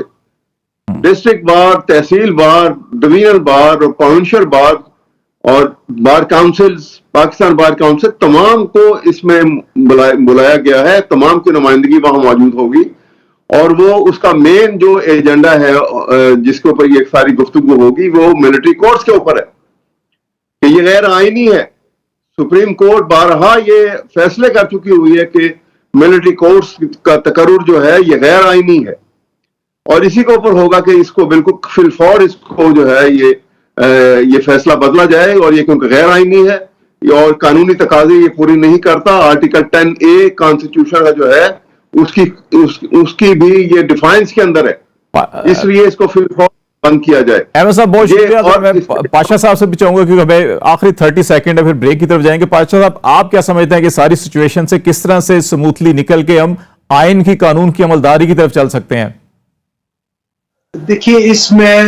ڈسٹرکٹ بار, تحصیل بار, ڈویژنل بار اور پروونشل بار اور بار کاؤنسلز, پاکستان بار کاؤنسل, تمام کو اس میں بلایا گیا ہے. تمام کی نمائندگی وہاں موجود ہوگی, اور وہ اس کا مین جو ایجنڈا ہے جس کے اوپر یہ ساری گفتگو ہوگی وہ ملٹری کورٹس کے اوپر ہے کہ یہ غیر آئینی ہے. سپریم کورٹ بارہا یہ فیصلے کر چکی ہوئی ہے کہ ملٹری کورٹس کا تقرر جو ہے یہ غیر آئینی ہے, اور اسی کے اوپر ہوگا کہ اس کو بالکل فی الفور اس کو جو ہے یہ فیصلہ بدلا جائے, اور یہ کیونکہ غیر آئینی ہے اور قانونی تقاضے یہ پوری نہیں کرتا. آرٹیکل 10A کانسٹیٹیوشن کا جو ہے اس کی بھی یہ ڈیفائنس کے اندر ہے, اس لیے اس کو فی الفور بند کیا جائے. احمد صاحب بہت شکریہ. میں پاشا صاحب سے بھی چاہوں گا کیونکہ ہمیں آخری 30 سیکنڈ ہے, پھر بریک کی طرف جائیں گے. پاشا صاحب, آپ کیا سمجھتے ہیں کہ ساری سچویشن سے کس طرح سے سموتھلی نکل کے ہم آئین کی, قانون کی عملداری کی طرف چل سکتے ہیں؟ دیکھیے, اس میں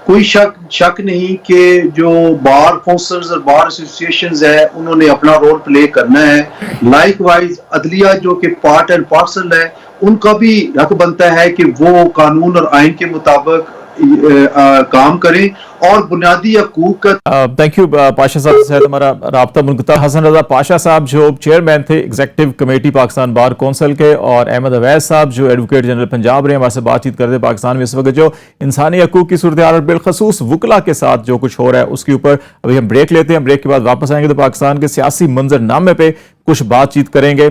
کوئی شک نہیں کہ جو بار کونسلز اور بار ایسوسیشنز ہیں انہوں نے اپنا رول پلے کرنا ہے. لائک وائز عدلیہ جو کہ پارٹ اینڈ پارسل ہے, ان کا بھی حق بنتا ہے کہ وہ قانون اور آئین کے مطابق کام کریں اور بنیادی حقوق کا تھینک یو پاشا صاحب سے ہمارا رابطہ منقطع. حسن رضا پاشا صاحب جو چیئرمین تھے executive committee Pakistan bar council کے، اور احمد اویس صاحب جو ایڈوکیٹ جنرل پنجاب رہے ہیں، ہمارے سے بات چیت کرتے پاکستان میں اس وقت جو انسانی حقوق کی صورتحال بالخصوص وکلا کے ساتھ جو کچھ ہو رہا ہے اس کے اوپر ابھی ہم بریک لیتے ہیں. بریک کے بعد واپس آئیں گے تو پاکستان کے سیاسی منظر نامے پہ کچھ بات چیت کریں گے.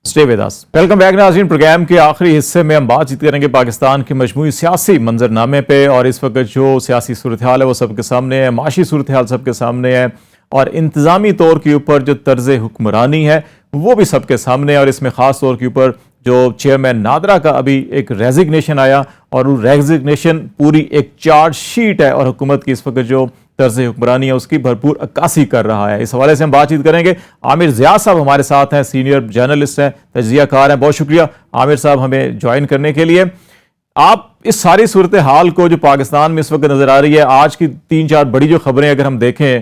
Stay with us. Welcome back ناظرین. پروگرام کے آخری حصے میں ہم بات چیت کریں گے پاکستان کے مجموعی سیاسی منظر نامے پہ، اور اس وقت جو سیاسی صورتحال ہے وہ سب کے سامنے ہے، معاشی صورتحال سب کے سامنے ہے، اور انتظامی طور کے اوپر جو طرز حکمرانی ہے وہ بھی سب کے سامنے ہے. اور اس میں خاص طور کے اوپر جو چیئرمین نادرا کا ابھی ایک ریزگنیشن آیا، اور وہ ریزگنیشن پوری ایک چارج شیٹ ہے، اور حکومت کی اس وقت جو طرز حکمرانی ہے اس کی بھرپور عکاسی کر رہا ہے. اس حوالے سے ہم بات چیت کریں گے. عامر ضیاء صاحب ہمارے ساتھ ہیں، سینئر جرنلسٹ ہیں، تجزیہ کار ہیں. بہت شکریہ عامر صاحب ہمیں جوائن کرنے کے لیے. آپ اس ساری صورتحال کو جو پاکستان میں اس وقت نظر آ رہی ہے، آج کی 3-4 بڑی جو خبریں اگر ہم دیکھیں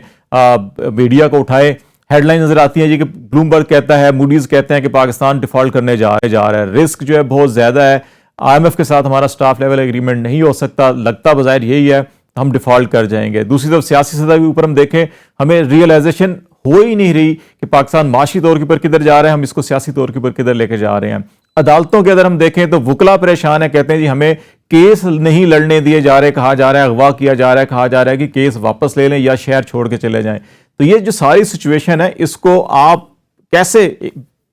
میڈیا کو اٹھائے، ہیڈ لائن نظر آتی ہیں جی کہ بلومبرگ کہتا ہے، موڈیز کہتے ہیں کہ پاکستان ڈیفالٹ کرنے جا رہا ہے، رسک جو ہے بہت زیادہ ہے، IMF کے ساتھ ہمارا سٹاف لیول ایگریمنٹ نہیں ہو سکتا، لگتا بظاہر یہی ہے، ہم ڈیفالٹ کر جائیں گے. دوسری طرف سیاسی سطح کے اوپر ہم دیکھیں، ہمیں ریئلائزیشن ہو ہی نہیں رہی کہ پاکستان معاشی طور کے اوپر کدھر جا رہا ہے، ہم اس کو سیاسی طور کے اوپر کدھر لے کے جا رہے ہیں. عدالتوں کے اندر ہم دیکھیں تو وکلا پریشان ہیں، کہتے ہیں جی ہمیں کیس نہیں لڑنے دیے جا رہے، کہا جا رہا ہے اغوا کیا جا رہا ہے، کہا جا رہا ہے کہ کیس واپس لے لیں یا شہر چھوڑ کے چلے جائیں. تو یہ جو ساری سچویشن ہے اس کو آپ کیسے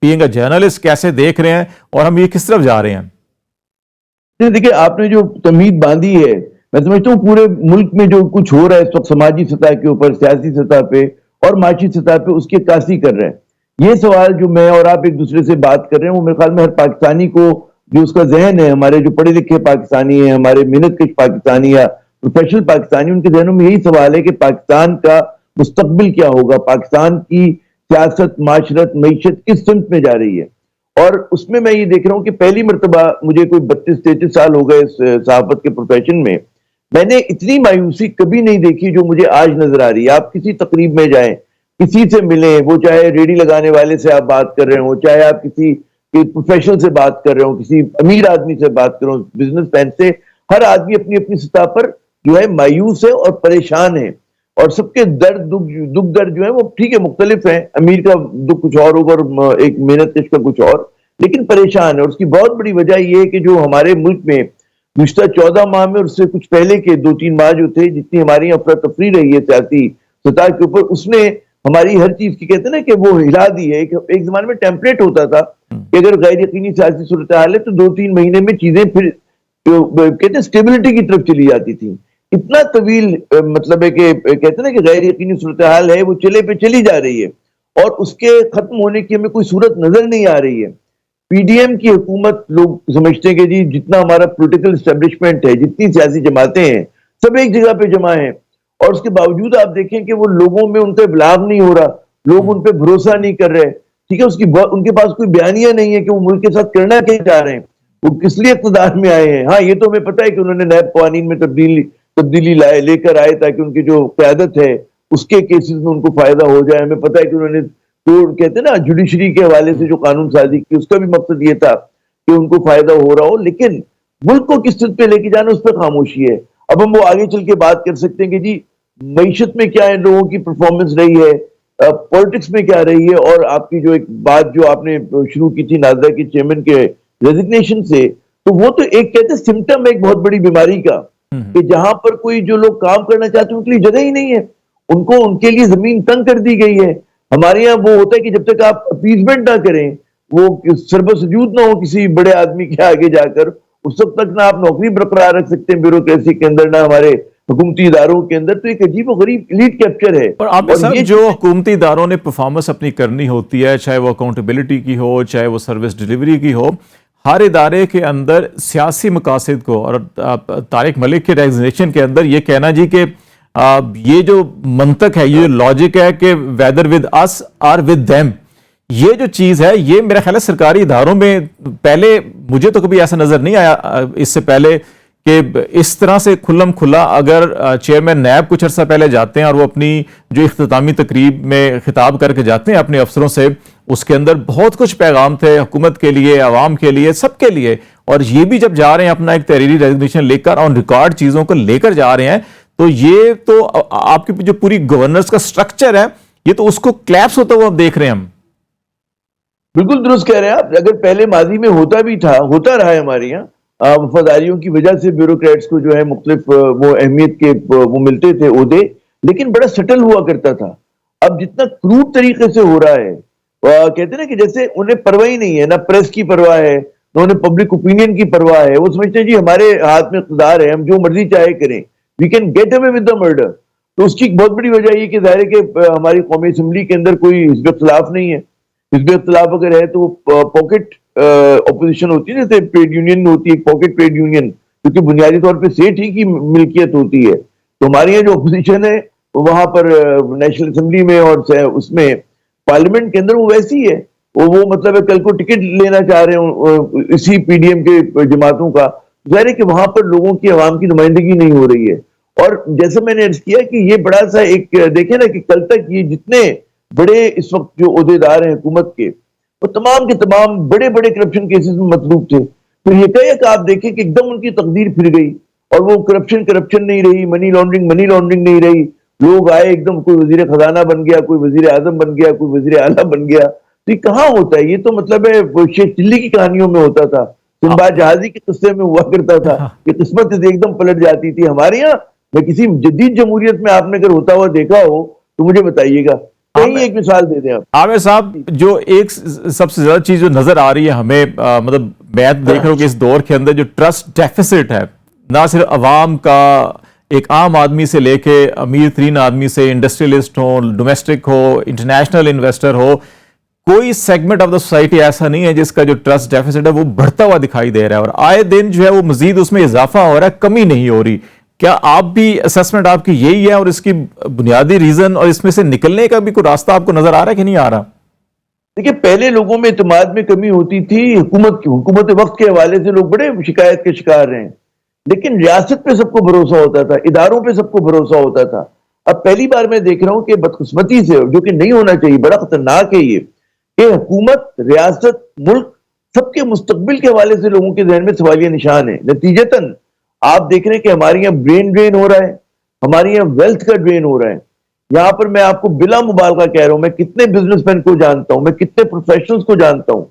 بینگ اے جرنلسٹ کیسے دیکھ رہے ہیں، اور ہم یہ کس طرف جا رہے ہیں؟ دیکھیں، آپ نے جو تمہید باندھی ہے، میں سمجھتا ہوں پورے ملک میں جو کچھ ہو رہا ہے اس وقت سماجی سطح کے اوپر، سیاسی سطح پہ اور معاشی سطح پہ، اس کی عکاسی کر رہے ہیں. یہ سوال جو میں اور آپ ایک دوسرے سے بات کر رہے ہیں وہ میرے خیال میں ہر پاکستانی کو، جو اس کا ذہن ہے، ہمارے جو پڑھے لکھے پاکستانی ہیں، ہمارے محنت کش پاکستانی یا پروفیشنل پاکستانی، ان کے ذہنوں میں یہی سوال ہے کہ پاکستان کا مستقبل کیا ہوگا، پاکستان کی سیاست، معاشرت، معیشت کس سمت میں جا رہی ہے. اور اس میں یہ دیکھ رہا ہوں کہ پہلی مرتبہ مجھے کوئی 32-33 سال ہو گئے اس صحافت کے پروفیشن میں نے اتنی مایوسی کبھی نہیں دیکھی جو مجھے آج نظر آ رہی ہے. آپ کسی تقریب میں جائیں، کسی سے ملیں، وہ چاہے ریڑھی لگانے والے سے آپ بات کر رہے ہوں، چاہے آپ کسی پروفیشنل سے بات کر رہے ہوں، کسی امیر آدمی سے بات کر رہے ہوں، بزنس مین سے، ہر آدمی اپنی اپنی سطح پر جو ہے مایوس ہے اور پریشان ہے. اور سب کے دکھ درد جو ہے وہ ٹھیک ہے مختلف ہیں، امیر کا دکھ کچھ اور ہوگا اور ایک محنت کش کا کچھ اور، لیکن پریشان ہے. اور اس کی بہت بڑی وجہ یہ ہے کہ جو ہمارے ملک میں گزشتہ 14 ماہ میں اور اس سے کچھ پہلے کے 2-3 ماہ جو تھے، جتنی ہماری افراتفری رہی ہے سیاسی سطح کے اوپر، اس نے ہماری ہر چیز کی کہتے ہیں نا کہ وہ ہلا دی ہے. ایک زمانے میں ٹیمپلیٹ ہوتا تھا کہ اگر غیر یقینی سیاسی صورتحال ہے تو 2-3 مہینے میں چیزیں پھر کہتے ہیں اسٹیبلٹی کی طرف چلی جاتی تھی. اتنا طویل مطلب ہے کہ کہتے ہیں نا کہ غیر یقینی صورتحال ہے وہ چلے پہ چلی جا رہی ہے، اور اس کے ختم ہونے کی ہمیں کوئی صورت نظر نہیں آ رہی ہے. پی ڈی ایم کی حکومت، لوگ سمجھتے ہیں کہ جی جتنا ہمارا پولیٹیکل اسٹیبلشمنٹ ہے، جتنی سیاسی جماعتیں ہیں، سب ایک جگہ پہ جمع ہیں، اور اس کے باوجود آپ دیکھیں کہ وہ لوگوں میں ان کا ابلاغ نہیں ہو رہا، لوگ ان پہ بھروسہ نہیں کر رہے. ٹھیک ہے، ان کے پاس کوئی بیانیہ نہیں ہے کہ وہ ملک کے ساتھ کرنا کیا چاہ رہے ہیں، وہ کس لیے اقتدار میں آئے ہیں. ہاں، یہ تو ہمیں پتہ ہے کہ انہوں نے نیب قوانین میں تبدیلی لے کر آئے تاکہ ان کی جو قیادت ہے اس کے کیسز میں ان کو فائدہ ہو جائے. ہمیں پتہ ہے کہ انہوں نے کہتے ہیں نا جوڈیشری کے حوالے سے جو قانون سازی کی، اس کا بھی مقصد یہ تھا کہ ان کو فائدہ ہو رہا ہو، لیکن ملک کو کس طرح پہ لے کے جانا اس پہ خاموشی ہے. اب ہم وہ آگے چل کے بات کر سکتے ہیں کہ جی معیشت میں کیا ہے لوگوں کی پرفارمنس رہی ہے، پولیٹکس میں کیا رہی ہے، اور آپ کی جو ایک بات جو آپ نے شروع کی تھی نادرا کے چیئرمین کے ریزگنیشن سے، تو وہ تو ایک کہتے ہیں سمٹم ہے ایک بہت بڑی بیماری کا، کہ جہاں پر کوئی جو لوگ کام کرنا چاہتے ہیں ان کے لیے جگہ ہی نہیں ہے، ان کے لیے زمین تنگ کر دی گئی ہے. ہمارے یہاں وہ ہوتا ہے کہ جب تک آپ اپیزمنٹ نہ کریں، وہ سرب سجود نہ ہو کسی بڑے آدمی کے آگے جا کر، اس وقت تک نہ آپ نوکری برقرار رکھ سکتے ہیں بیوروکریسی کے اندر، نہ ہمارے حکومتی اداروں کے اندر. تو ایک عجیب و غریب ایلیٹ کیپچر ہے. اور یہ جو حکومتی اداروں نے پرفارمنس اپنی کرنی ہوتی ہے، چاہے وہ اکاؤنٹیبلٹی کی ہو، چاہے وہ سروس ڈیلیوری کی ہو، ہر ادارے کے اندر سیاسی مقاصد کو، اور طارق ملک کے ریزگنیشن کے اندر یہ کہنا جی کہ یہ جو منطق ہے، یہ لاجک ہے کہ ویدر ود اس اور ود دیم، یہ جو چیز ہے یہ میرا خیال ہے سرکاری اداروں میں پہلے مجھے تو کبھی ایسا نظر نہیں آیا اس سے پہلے کہ اس طرح سے کھلم کھلا اگر چیئرمین نیب کچھ عرصہ پہلے جاتے ہیں اور وہ اپنی جو اختتامی تقریب میں خطاب کر کے جاتے ہیں اپنے افسروں سے، اس کے اندر بہت کچھ پیغام تھے حکومت کے لیے، عوام کے لیے، سب کے لیے، اور یہ بھی جب جا رہے ہیں اپنا ایک تحریری ریزگنیشن لے کر آن ریکارڈ چیزوں کو لے کر جا رہے ہیں, تو یہ تو آپ کی جو پوری گورننس کا سٹرکچر ہے یہ تو اس کو کلیپس ہوتا ہوا اب دیکھ رہے ہیں ہم. بالکل درست کہہ رہے ہیں آپ. اگر پہلے ماضی میں ہوتا بھی تھا, ہوتا رہا ہے ہمارے یہاں, وفاداریوں کی وجہ سے بیوروکریٹس کو جو ہے مختلف وہ اہمیت کے وہ ملتے تھے عہدے, لیکن بڑا سٹل ہوا کرتا تھا. اب جتنا کروڈ طریقے سے ہو رہا ہے, کہتے ہیں نا کہ جیسے انہیں پرواہ ہی نہیں ہے, نہ پریس کی پرواہ ہے, نہ انہیں پبلک اوپینین کی پرواہ ہے. وہ سمجھتے ہیں جی ہمارے ہاتھ میں اقتدار ہے, ہم جو مرضی چاہے کریں, we can get away with the murder. تو اس کی ایک بہت بڑی وجہ یہ کہ ظاہر ہے کہ ہماری قومی اسمبلی کے اندر کوئی حزب اختلاف نہیں ہے. حزب اختلاف اگر ہے تو وہ پاکٹ اپوزیشن ہوتی ہے, جیسے ٹریڈ یونین ہوتی ہے, پاکٹ ٹریڈ یونین, کیونکہ بنیادی طور پہ سیٹ ہی کی ملکیت ہوتی ہے. تو ہمارے یہاں جو اپوزیشن ہے وہاں پر نیشنل اسمبلی میں اور اس میں پارلیمنٹ کے اندر وہ ویسی ہے, وہ مطلب ہے کل کو ٹکٹ لینا چاہ رہے ہوں اسی پی ڈی ایم کے جماعتوں کا, ظاہر ہے کہ وہاں پر لوگوں کی عوام کی نمائندگی نہیں ہو رہی ہے. اور جیسے میں نے عرض کیا کہ یہ بڑا سا ایک دیکھیں نا کہ کل تک یہ جتنے بڑے اس وقت جو عہدیدار ہیں حکومت کے, وہ تمام کے تمام بڑے بڑے کرپشن کیسز میں مطلوب تھے. تو یہ کہ آپ دیکھیں کہ ایک دم ان کی تقدیر پھر گئی, اور وہ کرپشن نہیں رہی, منی لانڈرنگ نہیں رہی. لوگ آئے ایک دم, کوئی وزیر خزانہ بن گیا, کوئی وزیر اعظم بن گیا, کوئی وزیر اعلیٰ بن گیا. تو یہ کہاں ہوتا ہے؟ یہ تو مطلب ہے شیخ چلی کی کہانیوں میں ہوتا تھا, سنباد جہازی کے قصے میں ہوا کرتا تھا کہ قسمت ایک دم پلٹ جاتی تھی. ہمارے یہاں میں کسی جدید جمہوریت میں آپ نے اگر ہوتا ہوا دیکھا ہو تو مجھے بتائیے گا. کہیں ایک مثال دے دیں آپ. عامر صاحب, جو ایک سب سے زیادہ چیز جو نظر آ رہی ہے ہمیں, مطلب میں دیکھ رہا ہوں کہ اس دور کے اندر جو ٹرسٹ ڈیفیسٹ ہے, نہ صرف عوام کا, ایک عام آدمی سے لے کے امیر ترین آدمی سے, industrialist who, domestic who, international investor who, کوئی سیگمنٹ آف دا سوسائٹی ایسا نہیں ہے جس کا جو ٹرسٹ ڈیفیسٹ ہے وہ بڑھتا ہوا دکھائی دے رہا ہے, اور آئے دن جو ہے وہ مزید اس میں اضافہ ہو رہا ہے, کمی نہیں ہو رہی. کیا آپ بھی اسسمنٹ آپ کی یہی ہے, اور اس کی بنیادی ریزن اور اس میں سے نکلنے کا بھی کوئی راستہ آپ کو نظر آ رہا ہے کہ نہیں آ رہا؟ دیکھیں, پہلے لوگوں میں اعتماد میں کمی ہوتی تھی حکومت وقت کے حوالے سے, لوگ بڑے شکایت کے شکار رہے ہیں, لیکن ریاست پہ سب کو بھروسہ ہوتا تھا, اداروں پہ سب کو بھروسہ ہوتا تھا. اب پہلی بار میں دیکھ رہا ہوں کہ بدقسمتی سے, جو کہ نہیں ہونا چاہیے, بڑا خطرناک ہے یہ, کہ حکومت, ریاست, ملک سب کے مستقبل کے حوالے سے لوگوں کے ذہن میں سوالیہ نشان ہے. نتیجتاً آپ دیکھ رہے ہیں کہ ہمارے یہاں برین ڈرین ہو رہا ہے, ہمارے یہاں ویلتھ کا ڈرین ہو رہا ہے. یہاں پر میں آپ کو بلا مبالغہ کہہ رہا ہوں, میں کتنے بزنس مین کو جانتا ہوں, میں کتنے پروفیشنلز کو جانتا ہوں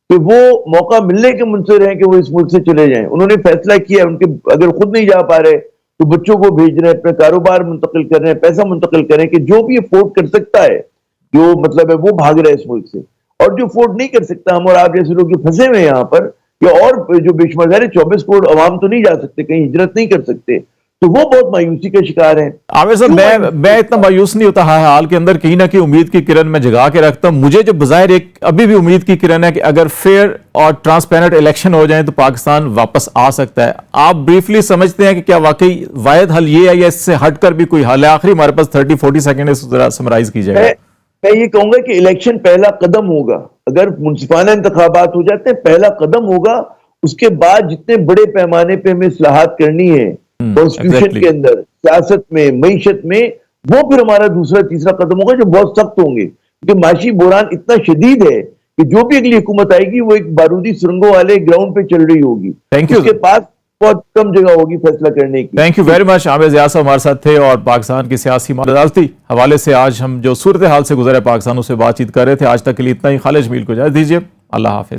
کہ وہ موقع ملنے کے منتظر ہیں کہ وہ اس ملک سے چلے جائیں. انہوں نے فیصلہ کیا, ان کے اگر خود نہیں جا پا رہے تو بچوں کو بھیج رہے ہیں, اپنا کاروبار منتقل کر رہے ہیں, پیسہ منتقل کریں, کہ جو بھی افورڈ کر سکتا ہے, جو مطلب ہے وہ بھاگ رہا ہے اس ملک سے, اور جو افورڈ نہیں کر سکتا, ہم اور آپ جیسے لوگ جو پھنسے ہوئے ہیں یہاں پر, یا اور جو بے شمار 24 کروڑ عوام تو نہیں جا سکتے, کہیں ہجرت نہیں کر سکتے, تو وہ بہت مایوسی کا شکار ہیں. عامر صاحب, میں اتنا مایوس نہیں ہوتا, حال کے اندر کہیں نہ کہیں امید کی کرن میں جگا کے رکھتا ہوں. مجھے جو بظاہر ایک ابھی بھی امید کی کرن ہے کہ اگر فیئر اور ٹرانسپیرنٹ الیکشن ہو جائیں تو پاکستان واپس آ سکتا ہے. آپ بریفلی سمجھتے ہیں کہ کیا واقعی واحد حل یہ ہے, یا اس سے ہٹ کر بھی کوئی حل ہے؟ آخری ہمارے پاس 30-40 سیکنڈ, اس ذرا سمرائز کیجیے. میں یہ کہوں گا کہ الیکشن پہلا قدم ہوگا. اگر منصفانہ انتخابات ہو جاتے ہیں, پہلا قدم ہوگا. اس کے بعد جتنے بڑے پیمانے پہ ہمیں اصلاحات کرنی ہے کانسٹیٹیوشن کے اندر, سیاست میں, معیشت میں, وہ پھر ہمارا دوسرا تیسرا قدم ہوگا, جو بہت سخت ہوں گے. کیونکہ معاشی بحران اتنا شدید ہے کہ جو بھی اگلی حکومت آئے گی وہ ایک بارودی سرنگوں والے گراؤنڈ پہ چل رہی ہوگی. اس کے پاس بہت کم جگہ ہوگی فیصلہ کرنے کی. Thank you very much. Aamir Zia Sahab ہمارے ساتھ تھے, اور پاکستان کی سیاسی عدالتی حوالے سے آج ہم جو صورتحال سے گزرے پاکستان, اس سے بات چیت کر رہے تھے. آج تک کے لیے اتنا ہی. خالد جمیل کو اجازت دیجیے. اللہ حافظ.